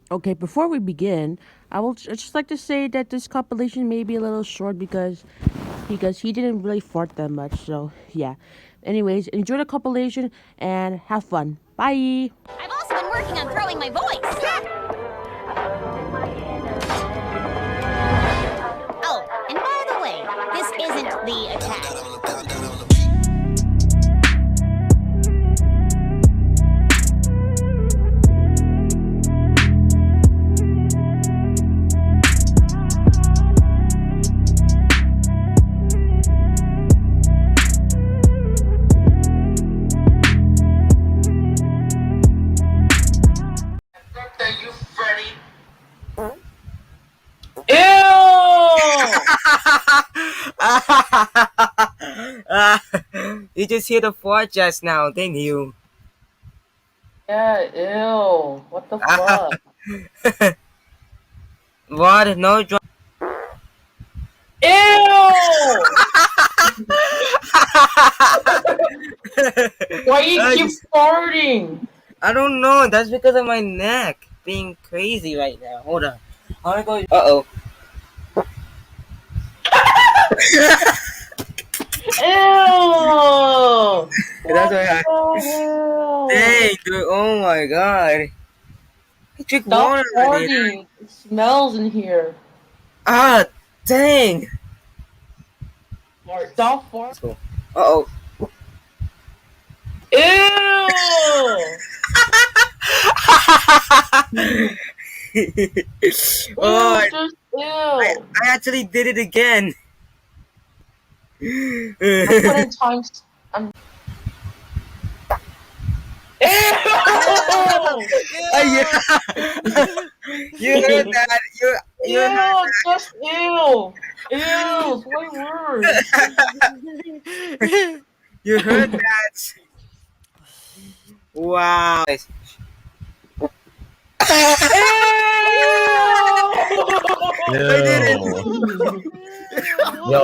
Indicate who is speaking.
Speaker 1: Okay, before we begin, I will just like to say that this compilation may be a little short because he didn't really fart that much. So yeah. Anyways, enjoy the compilation and have fun. Bye.
Speaker 2: I've also been working on throwing my voice. Oh, and by the way, this isn't the attack.
Speaker 3: Ew!
Speaker 4: You just hear the fart just now, didn't you?
Speaker 3: Yeah, ew. What the fuck?
Speaker 4: What? No drum.
Speaker 3: Ew! Why you keep farting?
Speaker 4: I don't know. That's because of my neck being crazy right now. Hold on. I wanna go. Uh oh.
Speaker 3: Ew!
Speaker 4: That's
Speaker 3: What
Speaker 4: why
Speaker 3: the hell?
Speaker 4: Dang, dude. Oh my god. I drink
Speaker 3: Stop
Speaker 4: water already.
Speaker 3: farting. It smells in here.
Speaker 4: Ah, dang.
Speaker 3: Stop farting.
Speaker 4: Uh oh.
Speaker 3: Ew!
Speaker 4: Oh,
Speaker 3: Just ew.
Speaker 4: I actually did it again.
Speaker 3: I'm putting times. I'm. Ew!
Speaker 4: Yeah. You heard that? You heard
Speaker 3: Ew! Just ew! Ew! It's way worse.
Speaker 4: You heard that? Wow. I did it.
Speaker 3: Ew!
Speaker 5: Yo,